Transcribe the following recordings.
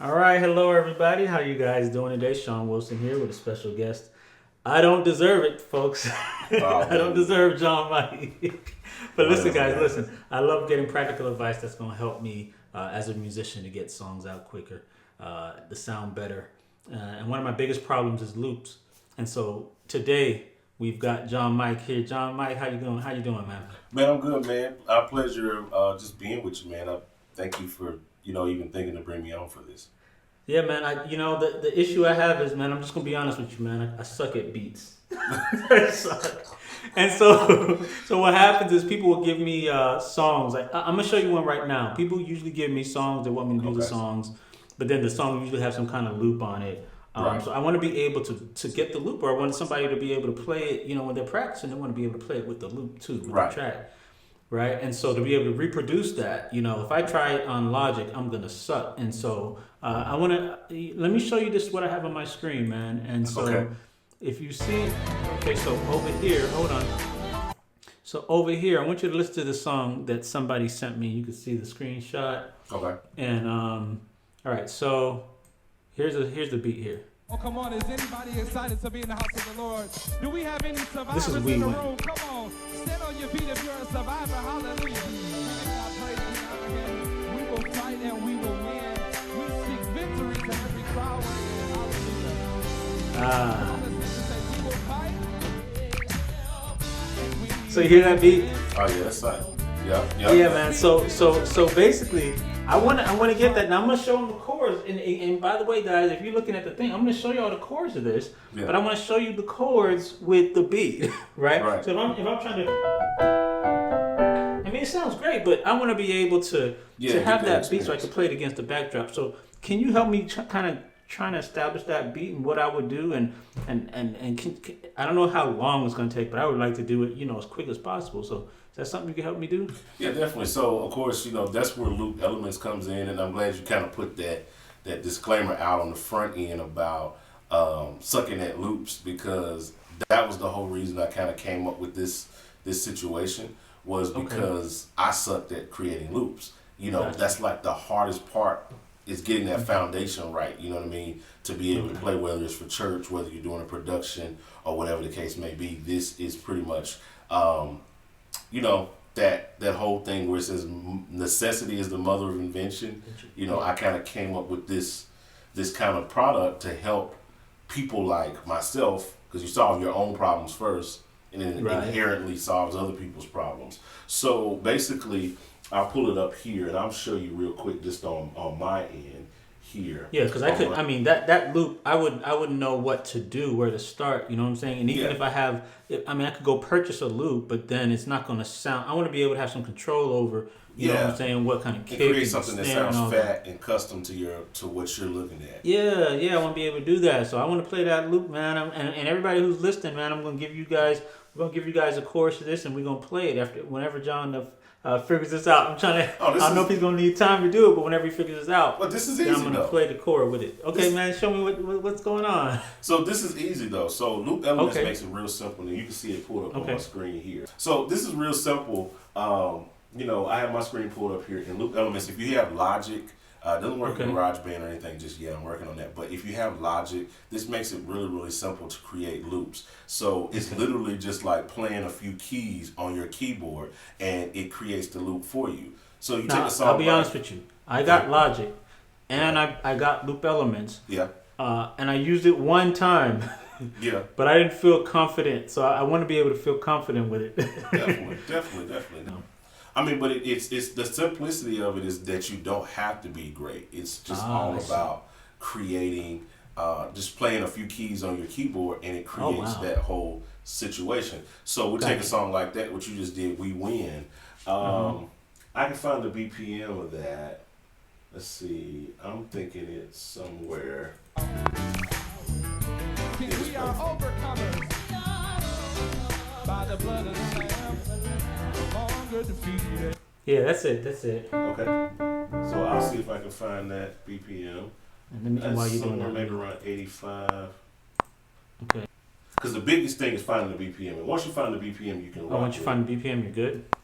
All right, hello everybody. How you guys doing today? Sean Wilson here with a special guest. I don't deserve it, folks. Oh I don't man, deserve John Mike. But listen, whatever, guys, man. listen. I love getting practical advice that's going to help me as a musician to get songs out quicker, to sound better. And one of my biggest problems is loops. And so today we've got John Mike here. John Mike, how you doing? How you doing, man? Man, I'm good, man. Our pleasure just being with you, man. I thank you for even thinking to bring me on for this. Yeah, man. The issue I have is, man, I'm just gonna be honest with you, man. I suck at beats. I suck. And so, so what happens is people will give me songs. Like I'm gonna show you one right now. People usually give me songs. They want me to do the Okay. songs, but then the song usually have some kind of loop on it. Right. So I want to be able to get the loop, or I want somebody to be able to play it. You know, when they're practicing, they want to be able to play it with the loop too, with the Right. track, right? And so to be able to reproduce that, you know, if I try it on Logic, I'm gonna suck. And so I want to let me show you this what I have on my screen, man. And so Okay. if you see, okay, so over here, hold on. So over here, I want you to listen to the song that somebody sent me. You can see the screenshot. Okay. And all right, so here's the beat here. Oh, come on. Is anybody excited to be in the house of the Lord? Do we have any This is survivors We in the Win. room? Come on. Stand on your feet if you're a survivor. Hallelujah. Give God praise and honor him. We will fight and we will win. We speak victory to every crowd. Hallelujah. Ah, Come on, let's listen. Say, we will fight and we so you hear that beat? Oh yeah, that's fine. Yep. Yep. Yeah, man. So basically, I want to get that. Now I'm gonna show them the chords. And by the way, guys, if you're looking at the thing, I'm gonna show you all the chords of this. Yeah. But I want to show you the chords with the beat, right? Right. So if I'm trying to, I mean, it sounds great, but I want to be able to Yeah, to get have that that beat so I experience. can play it against the backdrop. So can you help me kind of trying to establish that beat and what I would do and I don't know how long it's gonna take, but I would like to do it, you know, as quick as possible. So is that something you can help me do? Yeah, definitely. So of course, that's where loop elements comes in, and I'm glad you kind of put that disclaimer out on the front end about sucking at loops, because that was the whole reason I kind of came up with this situation, was Okay. because I sucked at creating loops. Gotcha. That's like the hardest part, is getting that foundation right. You know what I mean? To be able to play, whether it's for church, whether you're doing a production or whatever the case may be. This is pretty much that whole thing where it says necessity is the mother of invention. I kind of came up with this kind of product to help people like myself, because you solve your own problems first, and then it Right. inherently solves other people's problems. So basically, I'll pull it up here and I'll show you real quick, just on my end here. Yeah, because I could. I mean, that loop, I wouldn't know what to do, where to start. You know what I'm saying? And even Yeah. if I mean, I could go purchase a loop, but then it's not going to sound. I want to be able to have some control over. You know what Yeah. I'm saying? What kind of And kick create and something that snare and all sounds that. fat and custom to what you're looking at. Yeah, I want to be able to do that. So I want to play that loop, man. And everybody who's listening, man, we're gonna give you guys a chorus of this, and we're gonna play it after whenever John figures this out. I don't know if he's gonna need time to do it, but whenever he figures this out, But this is then easy I'm gonna though. play the chord with it. Okay, This- man, show me what's going on. So this is easy though. So loop elements Okay. makes it real simple, and you can see it pulled up on Okay. my screen here. So this is real simple. I have my screen pulled up here in loop elements. If you have Logic, it doesn't work Okay. in GarageBand or anything just yet. I'm working on that. But if you have Logic, this makes it really, really simple to create loops. So it's literally just like playing a few keys on your keyboard, and it creates the loop for you. So you take Now, a song. I'll be like- honest with you. I got Logic, and I got Loop Elements, Yeah, and I used it one time, yeah. but I didn't feel confident. So I want to be able to feel confident with it. Definitely. No. I mean, but it's the simplicity of it is that you don't have to be great. It's just all I see. about creating, just playing a few keys on your keyboard, and it Oh, creates wow. that whole situation. So we'll take a Gotcha. song like that, what you just did, We Win. I can find the BPM of that. Let's see. I'm thinking it's somewhere. See, we are overcomers by the blood of the Lamb. No longer defeated. Yeah, that's it. Okay. So I'll see if I can find that BPM. And while That's you're doing somewhere that, maybe around 85. okay. Because the biggest thing is finding the BPM. And once you find the BPM, you can rock Once you with find the BPM, you're good. it.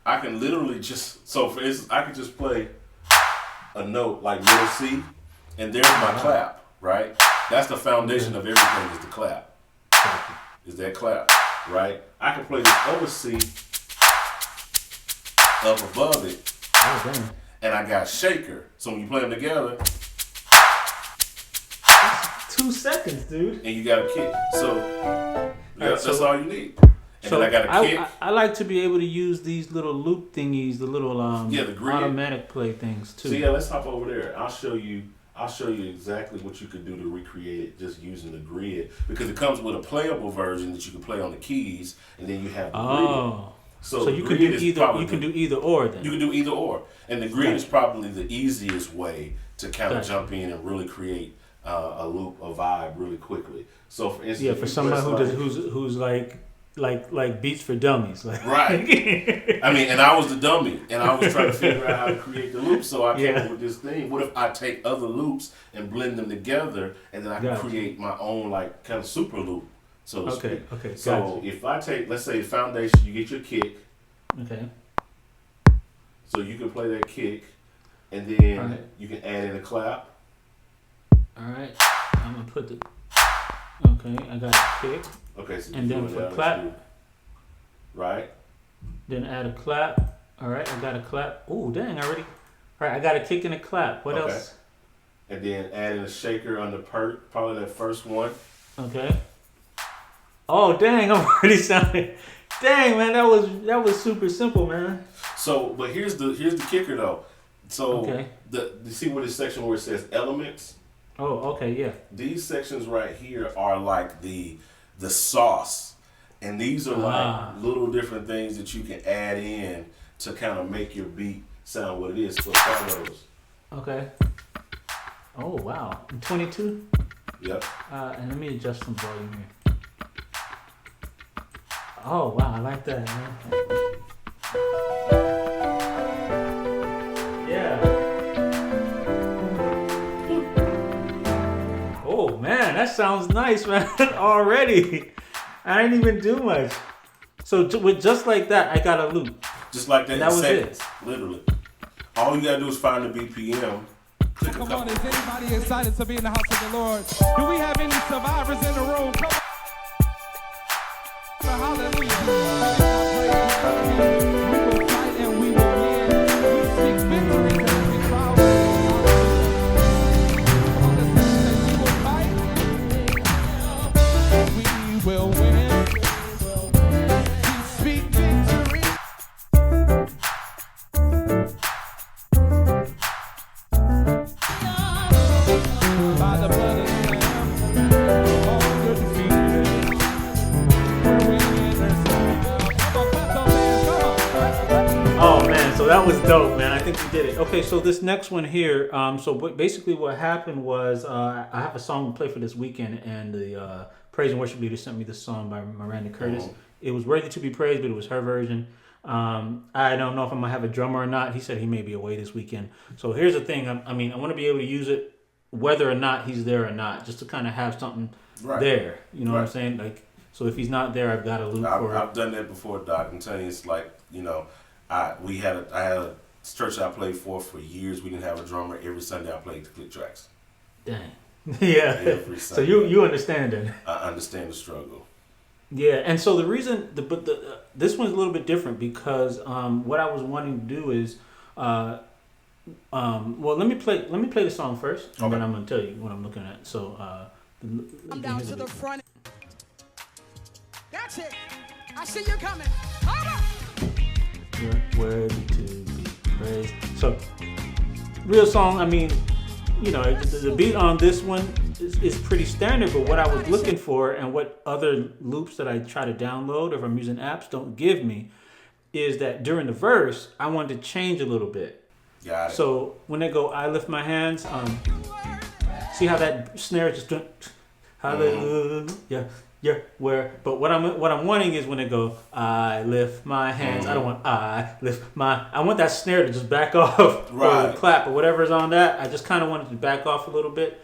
I can literally just, so for instance, I could just play a note like middle C, and there's my clap, right? That's the foundation of everything is the clap. Is that clap, right? I can play this other C up above it, Oh, damn. and I got shaker. So when you play them together, 2 seconds, dude. and you got a kick. So that's all you need. And So then I got a kick. I like to be able to use these little loop thingies, the little the grid. automatic play things too. So yeah, let's hop over there. I'll show you exactly what you could do to recreate it just using the grid, because it comes with a playable version that you can play on the keys, and then you have the grid. Oh, so the you can grid do is either. probably You can do either or then. You can do either or, and the grid is probably the easiest way to kind of Gotcha. jump in and really create a loop, a vibe, really quickly. So for instance, Yeah, if for you somebody press who does who's like beats for dummies, like right. I mean, and I was the dummy, and I was trying to figure out how to create the loop. So I came Yeah. up with this thing. What if I take other loops and blend them together, and then I can Gotcha. create my own like kind of super loop, so to Okay, speak. okay, So gotcha. if I take, let's say, foundation, you get your kick, Okay, so you can play that kick, and then Alright. you can add in a clap. all right. I'm gonna put the. Okay, I got a kick. Okay, so And you're then doing for that, clap? right? Then add a clap. All right, I got a clap. Ooh, dang! Already. All right, I got a kick and a clap. What Okay. else? And then add in a shaker on the perk, probably that first one. Okay. Oh, dang! I'm already sounding. Dang, man, that was super simple, man. So, but here's the kicker though. So Okay. you see what this section where it says elements? Oh, okay, yeah. These sections right here are like the sauce, and these are Ah. like little different things that you can add in to kind of make your beat sound what it is. So try those. Okay. Oh wow, I'm 22. Yep. And let me adjust some volume here. Oh wow, I like that, man. Yeah. Oh man, that sounds nice, man. Already. I didn't even do much. So with just like that, I got a loop. Just like that. That in was seconds, literally. All you gotta do is find the BPM. Click a Come couple. on, is anybody excited to be in the house of the Lord? Do we have any survivors in the room? Come on. Hallelujah. We will fight and we will win. We speak victory to every trial. Come on, let's say we will fight. We will win. We speak victory. By the blood of the Lamb, all you're defeated. We're winners. Come on, clap those hands, come on. Oh man, so that was dope, man. I think we did it. Okay, so this next one here, basically what happened was I have a song to play for this weekend, and the praise and worship leader sent me this song by Miranda Curtis. Mhm. It was worthy to be praised, but it was her version. I don't know if I'm gonna have a drummer or not. He said he may be away this weekend. So here's the thing. I want to be able to use it whether or not he's there or not, just to kind of have something Right. there. You know what I'm Right. saying? Like, so if he's not there, I've got a loop for it. I've done that before, Doc. I'm telling you, it's like, I had a church I played for years. We didn't have a drummer. Every Sunday I played the click tracks. Dang. Yeah. Every So Sunday. you understand it. I understand the struggle. Yeah, and so the reason, this one's a little bit different because what I was wanting to do is, well, let me play the song first, and Okay. then I'm gonna tell you what I'm looking at. So, Come down to the front. That's it. I see you coming. Come on. You're worthy to be praised. So, real song. I mean, the beat on this one is pretty standard, but what I was looking for and what other loops that I try to download or if I'm using apps don't give me is that during the verse, I wanted to change a little bit. Got it. So when they go, I lift my hands, see how that snare just hallelujah, yeah, where. But what I'm wanting is when they go, I lift my hands. I don't want I lift my. I want that snare to just back off or Right. clap or whatever's on that. I just kind of wanted to back off a little bit.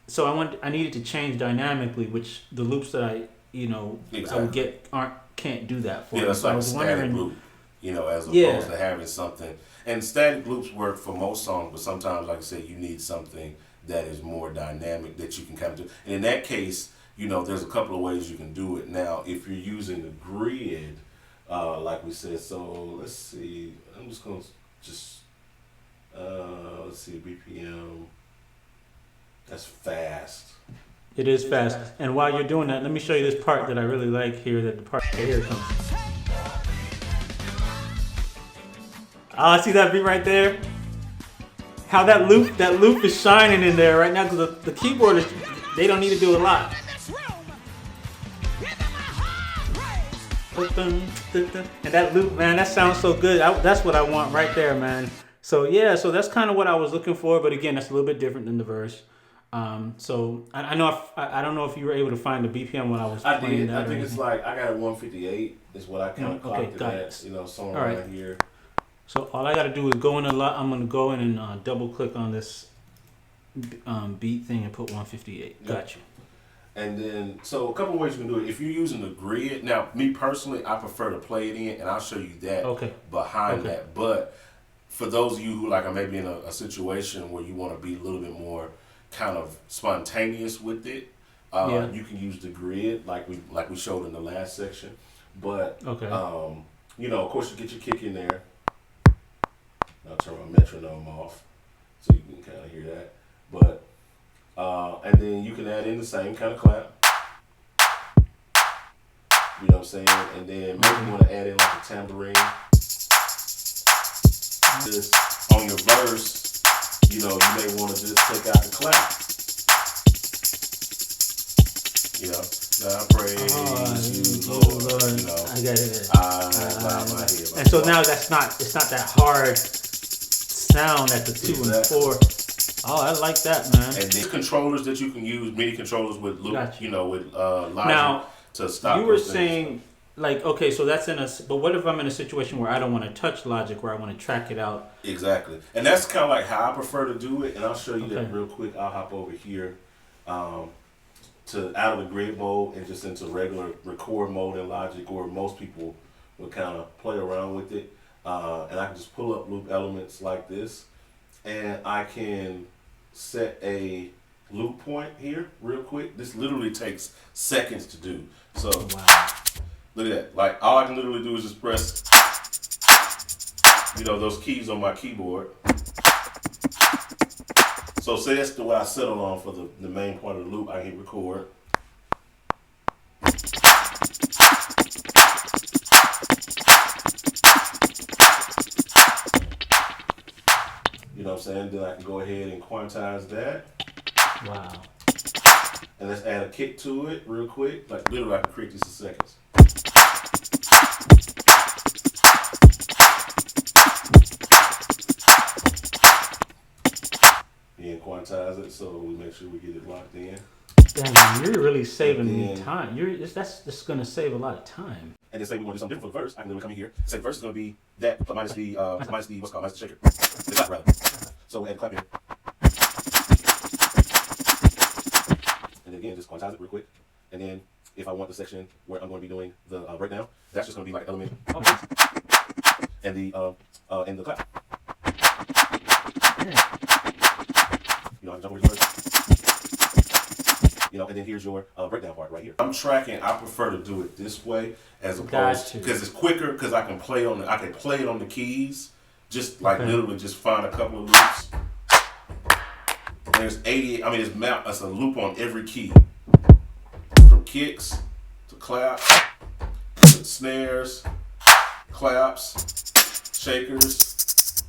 So I needed to change dynamically, which the loops that I would Exactly. get can't do that for. Yeah, me. that's So I like a was static wondering. loop, as opposed Yeah. to having something. And static loops work for most songs, but sometimes, like I said, you need something that is more dynamic that you can kind of do. And in that case, you know, there's a couple of ways you can do it. Now, if you're using the grid, like we said, so let's see. I'm just gonna let's see, BPM. That's fast. It is fast. And while you're doing that, let me show you this part that I really like here. That the part here comes. See that beat right there? How that loop is shining in there right now, because the keyboard they don't need to do a lot. And that loop, man, that sounds so good. That's what I want right there, man. So yeah, so that's kind of what I was looking for, but again, that's a little bit different than the verse. So I know I don't know if you were able to find the BPM when I was playing that. I think it's like I got it 158 is what I kind of clocked it at. You know, somewhere right here. So all I got to do is go in a lot. I'm gonna go in and double click on this beat thing and put 158. Got you. And then, so a couple of ways you can do it. If you're using the grid, now me personally, I prefer to play it in, and I'll show you that behind that. But for those of you who like are maybe in a situation where you want to be a little bit more kind of spontaneous with it, you can use the grid like we showed in the last section. But you know, of course, you get your kick in there. I'll turn my metronome off so you can kind of hear that. But and then you can add in the same kind of clap. You know what I'm saying? And then maybe you want to add in like a tambourine. Just on your verse, you know, you may want to just take out the clap. You know, now I praise you, Lord. You know, I got it. I bow my head. And so now it's not that hard sound at the 2 and 4. Oh, I like that, man. And these controllers that you can use, MIDI controllers with loop, you know, with Logic now, to stop. You were saying, like, okay, so that's but what if I'm in a situation where I don't want to touch Logic, where I want to track it out? Exactly. And that's kind of like how I prefer to do it. And I'll show you that real quick. I'll hop over here to out of the grid mode and just into regular record mode in Logic, or most people will kind of play around with it. And I can just pull up loop elements like this. And I can set a loop point here real quick. This literally takes seconds to do. So look at that. Like all I can literally do is just press, you know, those keys on my keyboard. So say that's the way I settle on for the main part of the loop. I hit record. You know what I'm saying? Then I can go ahead and quantize that. Wow. And let's add a kick to it real quick. Like literally I can create this in seconds. And quantize it so we make sure we get it locked in. Damn, you're really saving me time. That's just gonna save a lot of time. And then say we want to do something different for the verse. I can literally come in here. Say the verse is gonna be that minus the what's called minus the shaker. The clap rather. So we add a clap here. And then again, just quantize it real quick. And then if I want the section where I'm going to be doing the breakdown, that's just going to be like element and the clap. You know, I can jump over this verse. You know, and then here's your breakdown part right here. I'm tracking. I prefer to do it this way as opposed to, because it's quicker. Because I can play on it on the keys. Just like literally just find a couple of loops. And there's 80, I mean, it's a loop on every key. From kicks to clap, to snares, claps, shakers,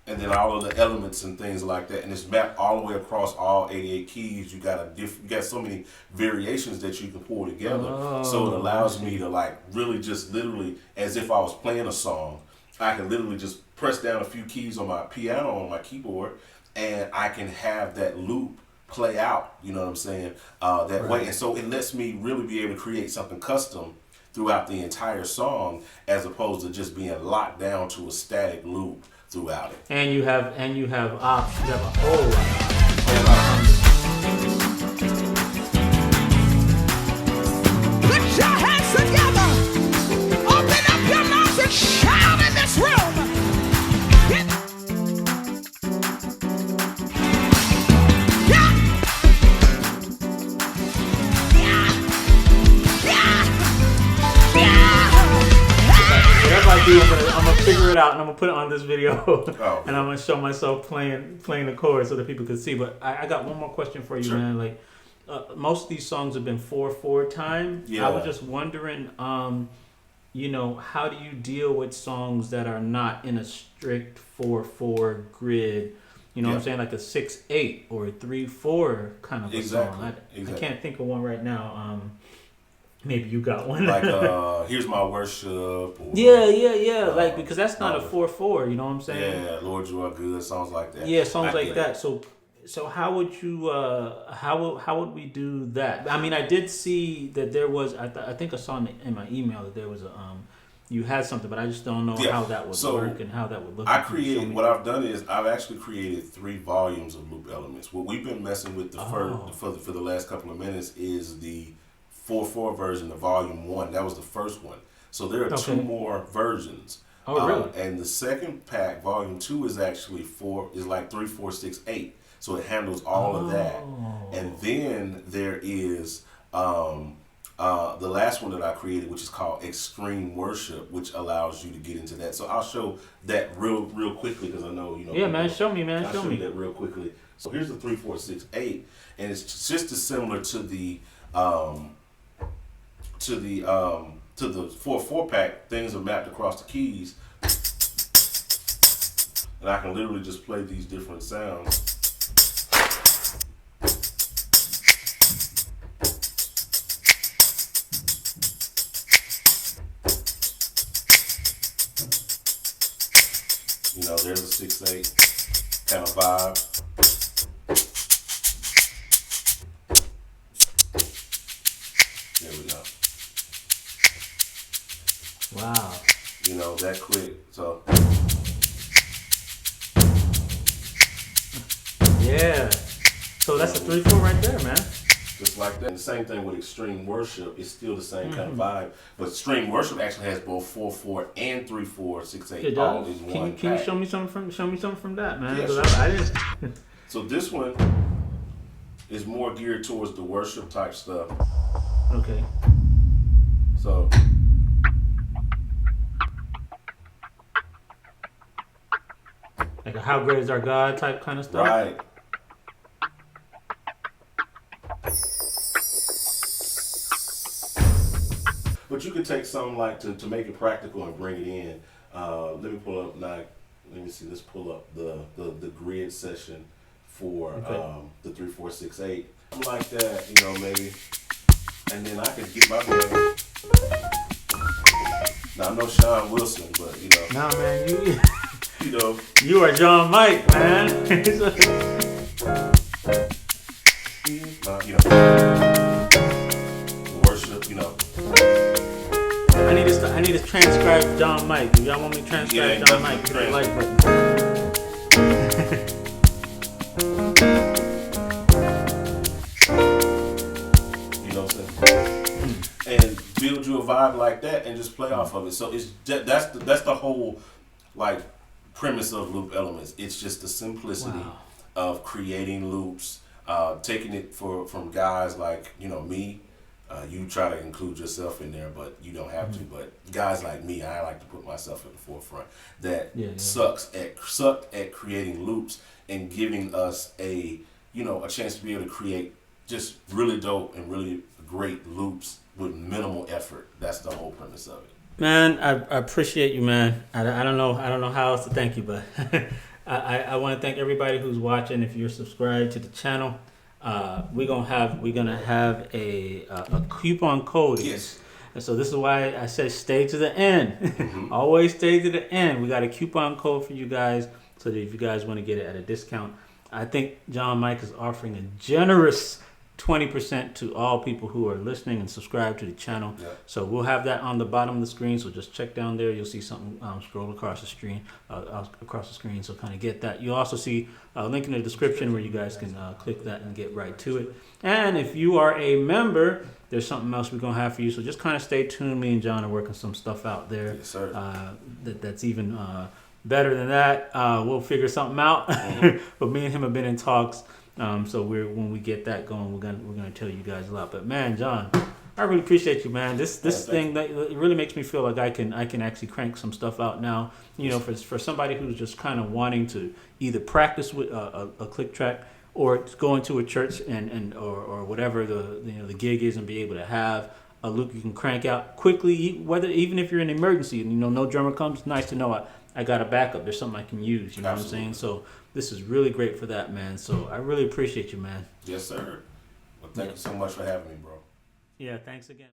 and then all of the elements and things like that. And it's mapped all the way across all 88 keys. You got so many variations that you can pull together. So it allows me to like really just literally, as if I was playing a song, I can literally just press down a few keys on my piano, on my keyboard, and I can have that loop play out, you know what I'm saying, that way. And so it lets me really be able to create something custom throughout the entire song, as opposed to just being locked down to a static loop throughout it. And you have options. You have a whole lot. Put your hands together. Open up your mouth and shout in this room. it out and I'm gonna put it on this video, Oh. and I'm gonna show myself playing the chorus so that people can see. But I got one more question for you, Sure. man. Like, most of these songs have been 4/4 time. Yeah. I was just wondering, you know, how do you deal with songs that are not in a strict 4/4 grid? You know what I'm Yeah. saying, like a 6/8 or a 3/4 kind of a Exactly. song. I Exactly. can't think of one right now. Maybe you got one. Like Here's My Worship. Or, yeah. Like, because that's not a no. 4/4. You know what I'm saying? Yeah, Lord You Are Good, songs like that. Yeah, songs I like get that. it. So how would you how would we do that? I mean, I did see that there was I think I saw in my email that there was a you had something, but I just don't know Yeah. how that would So, work and how that would look. I If you could show created me. what I've done is I've actually created 3 volumes of loop elements. What we've been messing with for the last couple of minutes is the 4/4 version of volume 1. That was the first one. So there are 2 more versions. Oh, really? And the second pack, volume 2, is actually 3, 4, 6, 8. So it handles all of that. And then there is the last one that I created, which is called Extreme Worship, which allows you to get into that. So I'll show that real quickly because I know you know. Yeah, man, show me, man, I'll show show me. you that real quickly. So here's the 3, 4, 6, 8, and it's just as similar to the 4/4 pack. Things are mapped across the keys, and I can literally just play these different sounds. You know, there's a 6/8 kind of vibe. There we go. Wow. You know, that quick. So Yeah. So that's a 3/4 right there, man. just like that. And the same thing with Extreme Worship. It's still the same kind of vibe. But Extreme Worship actually has both 4/4 and 3, 4, 6, 8 It all does. in Can one you pack. show me something from that, man? Yeah, 'Cause sure. I didn't. So this one is more geared towards the worship type stuff. Okay. So Like a "How Great Is Our God" type kind of stuff. right. But you could take something like to make it practical and bring it in. Let me pull up now. Let me see. Let's pull up the grid session for the 3, 4, 6, 8. Something like that, you know, maybe. And then I could get my man. Now I'm no Sean Wilson, but you know, Nah, man, you know, you are John Mike, man. you know, worship, you know. I need to transcribe John Mike. If y'all want me to transcribe Yeah, John definitely Mike, hit the like button. You know what I'm saying? And build you a vibe like that and just play off of it. So it's that's the whole like premise of loop elements. It's just the simplicity Wow. of creating loops, taking it from guys like, you know, me. You try to include yourself in there, but you don't have to. But guys like me, I like to put myself at the forefront. That sucked at creating loops and giving us a chance to be able to create just really dope and really great loops with minimal effort. That's the whole premise of it. Man, I appreciate you, man. I don't know how else to thank you, but I want to thank everybody who's watching. If you're subscribed to the channel, we're gonna have a coupon code. Yes. And so this is why I said stay to the end. Mm-hmm. Always stay to the end. We got a coupon code for you guys, so that if you guys want to get it at a discount, I think John Mike is offering a generous 20% to all people who are listening and subscribe to the channel. Yeah. So we'll have that on the bottom of the screen. So just check down there. You'll see something scroll across the screen. So kind of get that. You'll also see a link in the description where you guys can click that and get right to it. And if you are a member, there's something else we're gonna have for you. So just kind of stay tuned. Me and John are working some stuff out there. Yes, sir. That's even better than that. We'll figure something out. But me and him have been in talks. So when we get that going, we're gonna tell you guys a lot. But man, John, I really appreciate you, man. This thank thing that it really makes me feel like I can actually crank some stuff out now. You know, for somebody who's just kind of wanting to either practice with a click track or go into a church and or whatever the gig is and be able to have a loop you can crank out quickly, whether even if you're in an emergency and no drummer comes. Nice to know I got a backup. There's something I can use. You know Absolutely. what I'm saying? So this is really great for that, man. So I really appreciate you, man. Yes, sir. Well, thank you so much for having me, bro. Yeah, thanks again.